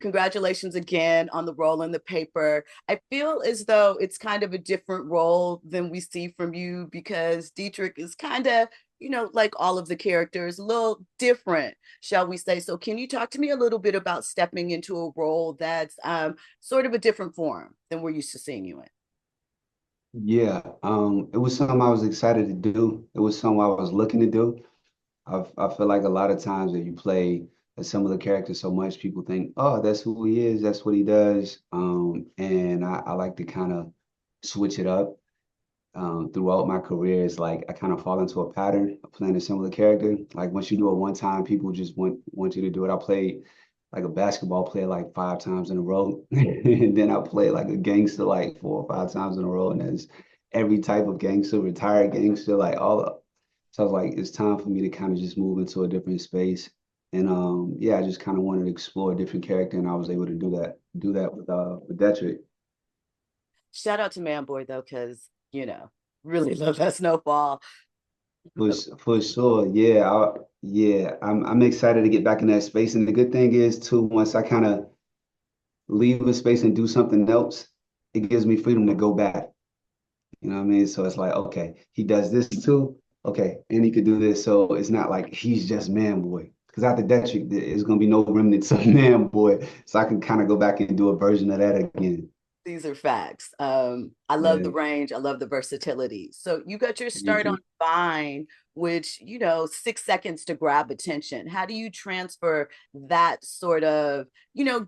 Congratulations again on the role in the paper. I feel as though it's kind of a different role than we see from you because Dietrich is kind of, like all of the characters, a little different, shall we say. So, can you talk to me a little bit about stepping into a role that's sort of a different form than we're used to seeing you in? Yeah, it was something I was excited to do. It was something I was looking to do. I feel like a lot of times that you play a similar character so much, people think, oh, that's who he is, that's what he does. And I like to kind of switch it up. Throughout my career, it's like I kind of fall into a pattern of playing a similar character. Like once you do it one time, people just want you to do it. I played like a basketball player like 5 times in a row, and then I played like a gangster like 4 or 5 times in a row, and there's every type of gangster, retired gangster, like all of. So I was like, it's time for me to kind of just move into a different space. And yeah, I just kind of wanted to explore a different character, and I was able to do that with Detrick. Shout out to Manboy though, because really love that Snowfall. For sure, yeah, yeah. I'm excited to get back in that space, and the good thing is too, once I kind of leave a space and do something else, it gives me freedom to go back. You know what I mean? So it's like, okay, he does this too, okay, and he could do this. So it's not like he's just man boy. Because after that, there's gonna be no remnants of man boy, so I can kind of go back and do a version of that again. These are facts. I love the Yeah, range. I love the versatility. So you got your thank start on you. Vine, which, 6 seconds to grab attention. How do you transfer that sort of,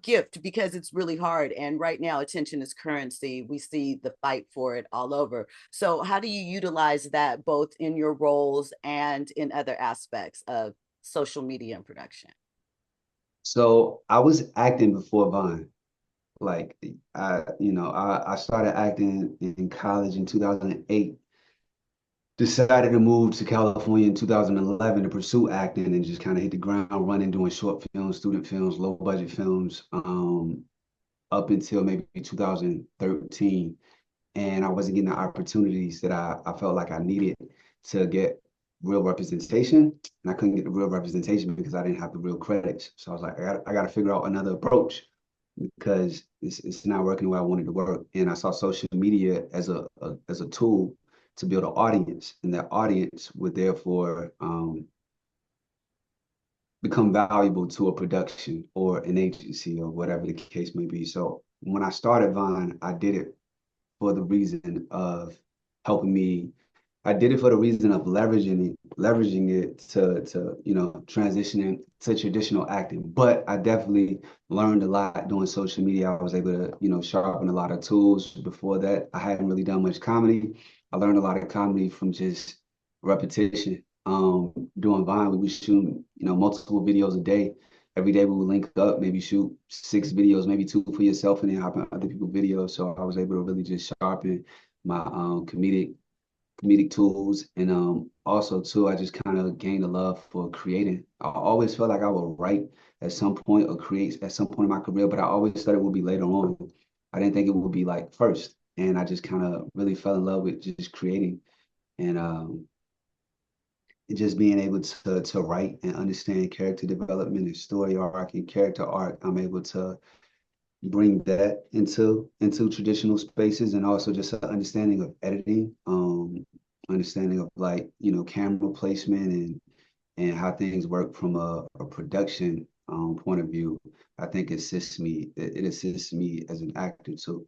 gift? Because it's really hard. And right now, attention is currency. We see the fight for it all over. So how do you utilize that both in your roles and in other aspects of social media and production? So I was acting before Vine. Like I started acting in college in 2008. Decided to move to California in 2011 to pursue acting and just kind of hit the ground running, doing short films, student films, low budget films, up until maybe 2013. And I wasn't getting the opportunities that I felt like I needed to get real representation. And I couldn't get the real representation because I didn't have the real credits. So I was like, I got to figure out another approach because it's not working the way I wanted to work. And I saw social media as a tool to build an audience, and that audience would therefore become valuable to a production or an agency or whatever the case may be. So when I started Vine, I did it for the reason of helping me. I did it for the reason of leveraging it to transitioning to traditional acting. But I definitely learned a lot doing social media. I was able to sharpen a lot of tools. Before that, I hadn't really done much comedy. I learned a lot of comedy from just repetition. Doing Vine, we would shoot multiple videos a day. Every day we would link up, maybe shoot 6 videos, maybe 2 for yourself, and then hop on other people's videos. So I was able to really just sharpen my comedic tools. And also too, I just kind of gained a love for creating. I always felt like I would write at some point or create at some point in my career, but I always thought it would be later on. I didn't think it would be like first. And I just kind of really fell in love with just creating and just being able to write and understand character development and story arc and character arc. I'm able to bring that into traditional spaces, and also just an understanding of editing, understanding of like camera placement and how things work from a production point of view. I think it assists me as an actor too,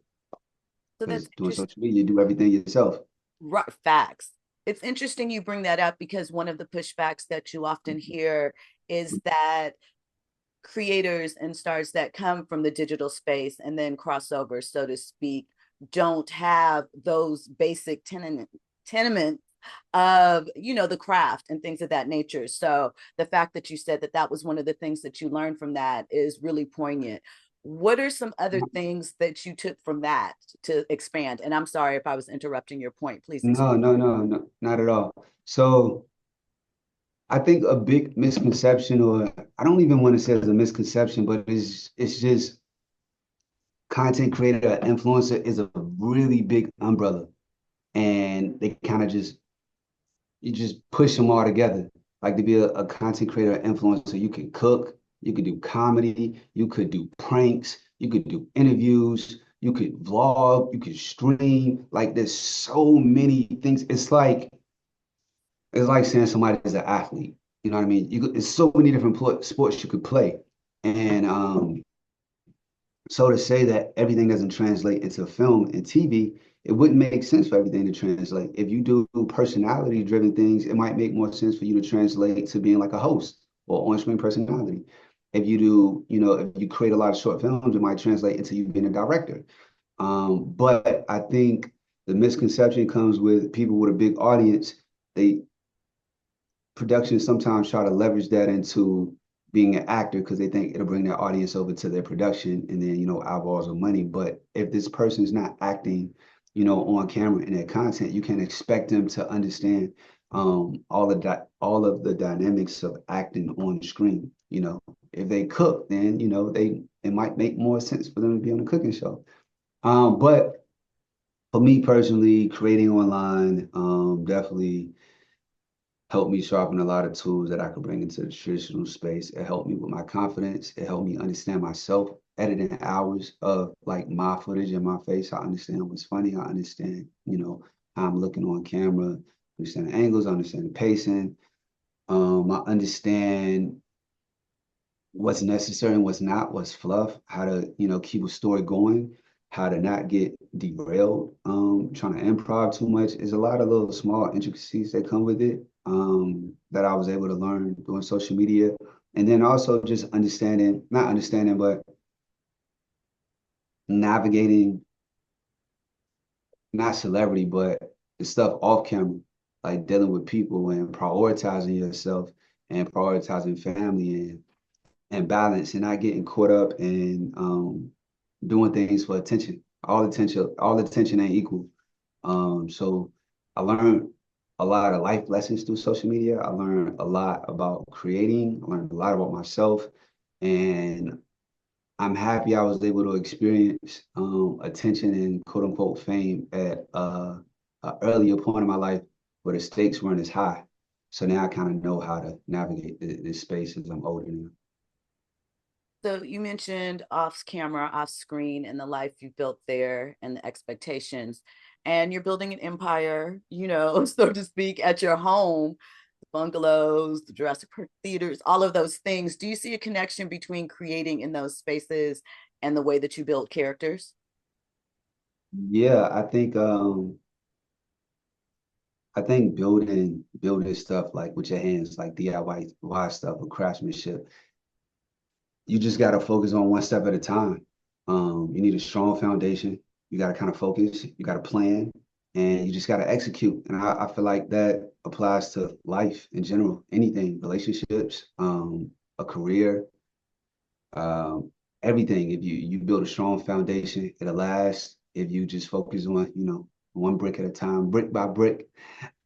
So that's because doing interesting. social media, you do everything yourself. Right, facts. It's interesting you bring that up because one of the pushbacks that you often hear is that creators and stars that come from the digital space and then crossover, so to speak, don't have those basic tenements of the craft and things of that nature. So the fact that you said that that was one of the things that you learned from that is really poignant. What are some other things that you took from that to expand? And I'm sorry if I was interrupting your point. Please expand. No, no, no, no, not at all. So I think a big misconception, or I don't even want to say it's a misconception, but it's just content creator, influencer is a really big umbrella, and they kind of just you just push them all together. Like to be a content creator, influencer, you can cook, you could do comedy, you could do pranks, you could do interviews, you could vlog, you could stream. Like there's so many things. It's like saying somebody is an athlete. You know what I mean? It's so many different sports you could play. And so to say that everything doesn't translate into film and TV, it wouldn't make sense for everything to translate. If you do personality driven things, it might make more sense for you to translate to being like a host or on-screen personality. If you do, if you create a lot of short films, it might translate into you being a director. But I think the misconception comes with people with a big audience. They Productions sometimes try to leverage that into being an actor because they think it'll bring their audience over to their production and then, eyeballs or money. But if this person's not acting, on camera in their content, you can expect them to understand all of the dynamics of acting on screen. If they cook, then it might make more sense for them to be on a cooking show. But for me personally, creating online definitely helped me sharpen a lot of tools that I could bring into the traditional space. It helped me with my confidence. It helped me understand myself, editing hours of like my footage and my face. I understand what's funny. I understand, how I'm looking on camera, understand the angles, I understand the pacing. I understand what's necessary and what's not, what's fluff, how to, keep a story going, how to not get derailed, trying to improv too much. There's a lot of little small intricacies that come with it that I was able to learn doing social media. And then also just not understanding, but navigating, not celebrity, but the stuff off camera, like dealing with people and prioritizing yourself and prioritizing family and balance and not getting caught up in doing things for attention. All attention ain't equal. So I learned a lot of life lessons through social media. I learned a lot about creating. I learned a lot about myself, and I'm happy I was able to experience attention and quote unquote fame at an earlier point in my life where the stakes weren't as high. So now I kind of know how to navigate this space as I'm older now. So you mentioned off camera, off screen, and the life you built there and the expectations. And you're building an empire, so to speak, at your home, the bungalows, the Jurassic Park theaters, all of those things. Do you see a connection between creating in those spaces and the way that you build characters? Yeah, I think building stuff like with your hands, like DIY stuff or craftsmanship, you just gotta focus on one step at a time. You need a strong foundation. You gotta kind of focus. You gotta plan, and you just gotta execute. And I feel like that applies to life in general, anything, relationships, a career, um, everything. If you build a strong foundation, it'll last. If you just focus on, one brick at a time, brick by brick,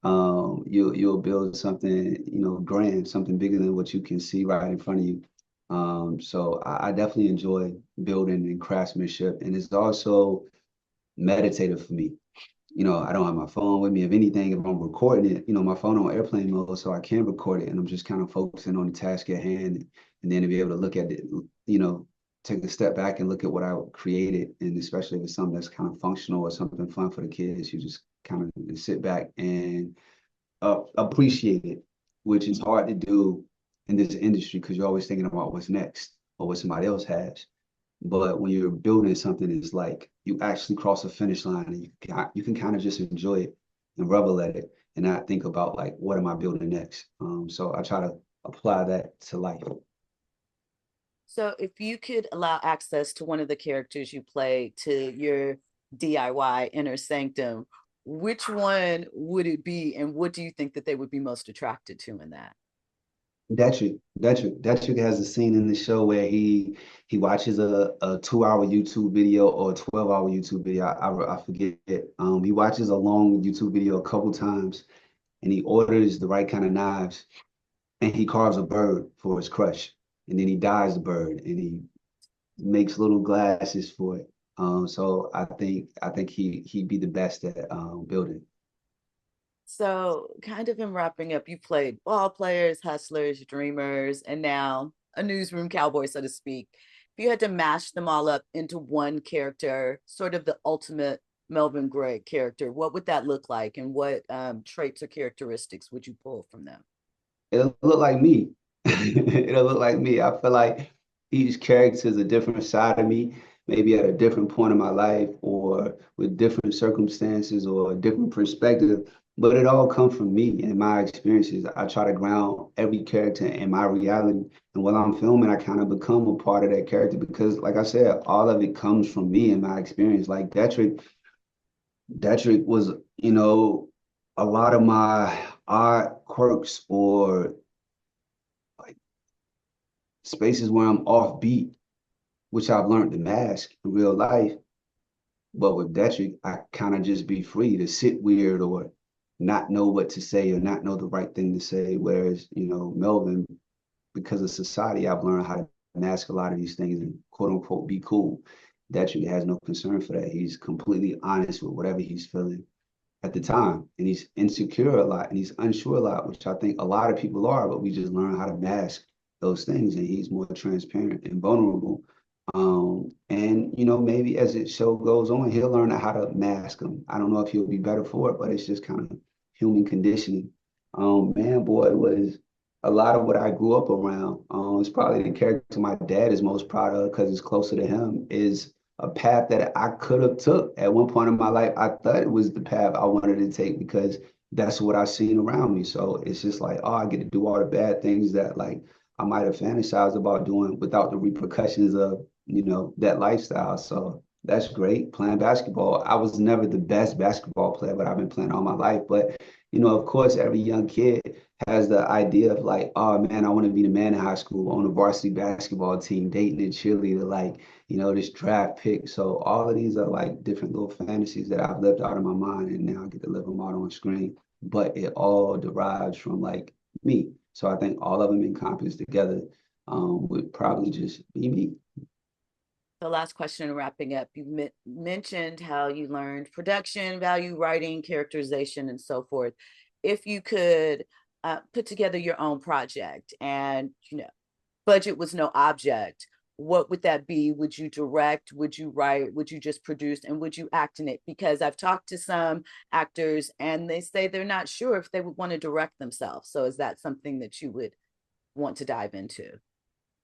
you'll build something, grand, something bigger than what you can see right in front of you. So I definitely enjoy building and craftsmanship, and it's also meditative for me. I don't have my phone with me. If anything, if I'm recording it, my phone on airplane mode, so I can record it, and I'm just kind of focusing on the task at hand, and then to be able to look at it, take a step back and look at what I created, and especially if it's something that's kind of functional or something fun for the kids, you just kind of sit back and appreciate it, which is hard to do in this industry because you're always thinking about what's next or what somebody else has. But when you're building something, it's like you actually cross a finish line and you can kind of just enjoy it and revel at it and not think about like what am I building next. So I try to apply that to life. So if you could allow access to one of the characters you play to your DIY inner sanctum, which one would it be, and what do you think that they would be most attracted to in that? Detrick has a scene in the show where he watches a 2 hour YouTube video or a 12 hour YouTube video. I forget it. He watches a long YouTube video a couple times and he orders the right kind of knives and he carves a bird for his crush and then he dyes the bird and he makes little glasses for it. So I think he'd be the best at building. So, kind of in wrapping up, you played ball players, hustlers, dreamers, and now a newsroom cowboy, so to speak. If you had to mash them all up into one character, sort of the ultimate Melvin Gregg character, what would that look like, and what traits or characteristics would you pull from them? It'll look like me. It'll look like me. I feel like each character is a different side of me, maybe at a different point in my life or with different circumstances or a different perspective. But it all comes from me and my experiences. I try to ground every character in my reality. And while I'm filming, I kind of become a part of that character because, like I said, all of it comes from me and my experience. Like Detrick was, a lot of my odd quirks or like spaces where I'm offbeat, which I've learned to mask in real life. But with Detrick, I kind of just be free to sit weird or not know what to say or not know the right thing to say. Whereas, Melvin, because of society, I've learned how to mask a lot of these things and quote unquote be cool. Detrick has no concern for that. He's completely honest with whatever he's feeling at the time. And he's insecure a lot and he's unsure a lot, which I think a lot of people are, but we just learn how to mask those things. And he's more transparent and vulnerable. And maybe as the show goes on, he'll learn how to mask them. I don't know if he'll be better for it, but it's just kind of human conditioning. Manboy was a lot of what I grew up around. It's probably the character my dad is most proud of because it's closer to him, is a path that I could have took at one point in my life. I thought it was the path I wanted to take because that's what I seen around me. So it's just like, oh, I get to do all the bad things that like I might have fantasized about doing without the repercussions of, that lifestyle. So that's great. Playing basketball. I was never the best basketball player, but I've been playing all my life. But of course, every young kid has the idea of like, oh man, I want to be the man in high school on the varsity basketball team, dating a cheerleader, like, this draft pick. So all of these are like different little fantasies that I've lived out of my mind and now I get to live them out on screen. But it all derives from like me. So I think all of them encompassed together would probably just be me. The last question, wrapping up, you mentioned how you learned production value, writing, characterization, and so forth. If you could put together your own project and budget was no object, what would that be? Would you direct? Would you write? Would you just produce? And would you act in it? Because I've talked to some actors and they say they're not sure if they would want to direct themselves. So is that something that you would want to dive into?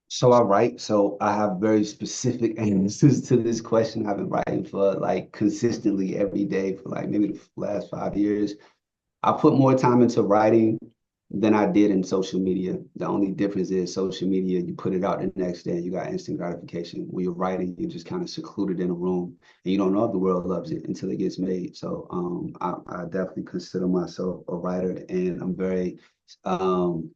So I write, so I have very specific answers to this question. I've been writing for like consistently every day for like maybe the last 5 years. I put more time into writing than I did in social media. The only difference is social media, you put it out the next day and you got instant gratification. When you're writing, you're just kind of secluded in a room and you don't know if the world loves it until it gets made. So I definitely consider myself a writer and I'm very um,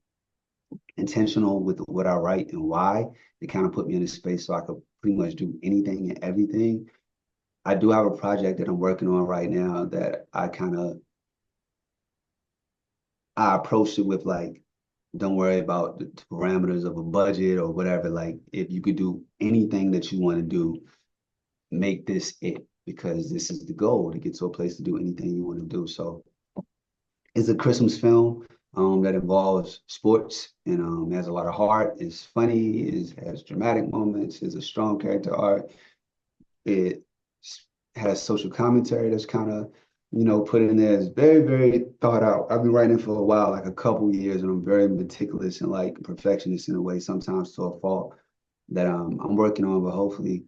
intentional with what I write and why. It kind of put me in a space so I could pretty much do anything and everything. I do have a project that I'm working on right now that I approached it with like, don't worry about the parameters of a budget or whatever. Like, if you could do anything that you want to do, make this it because this is the goal to get to a place to do anything you want to do. So it's a Christmas film that involves sports and has a lot of heart. It's funny, it has dramatic moments, it's a strong character arc. It has social commentary that's kind of, put in there. It's very, very thought out. I've been writing for a while, like a couple years, and I'm very meticulous and like perfectionist in a way, sometimes to a fault that I'm working on, but hopefully,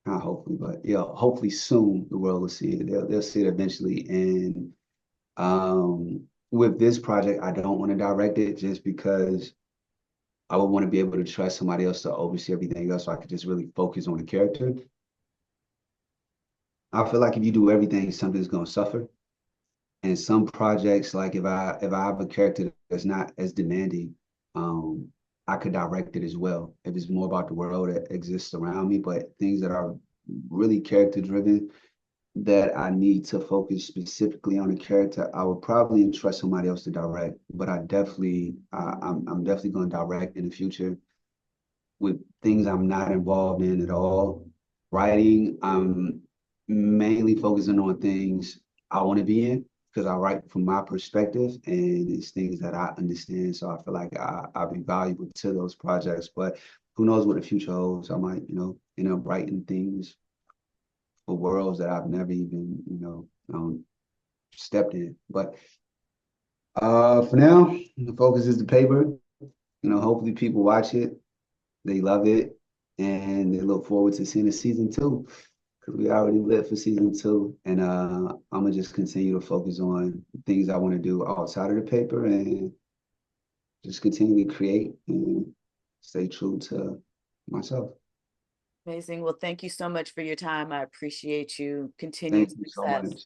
not hopefully, but yeah, hopefully soon the world will see it. They'll see it eventually. And with this project, I don't want to direct it just because I would want to be able to trust somebody else to oversee everything else so I could just really focus on the character. I feel like if you do everything, something's gonna suffer. And some projects, like if I have a character that's not as demanding, um, I could direct it as well. If it's more about the world that exists around me, but things that are really character driven, that I need to focus specifically on a character, I would probably entrust somebody else to direct. But I'm definitely going to direct in the future with things I'm not involved in at all. Writing, I'm mainly focusing on things I want to be in. because I write from my perspective and it's things that I understand. So I feel like I'll be valuable to those projects. But who knows what the future holds? I might, end up writing things for worlds that I've never even, stepped in. But for now, the focus is the paper. Hopefully people watch it, they love it, and they look forward to seeing a season two. Because we already lit for season two, and I'm gonna just continue to focus on things I want to do outside of the paper, and just continue to create and stay true to myself. Amazing. Well, thank you so much for your time. I appreciate you. Thank Continued you so success. much.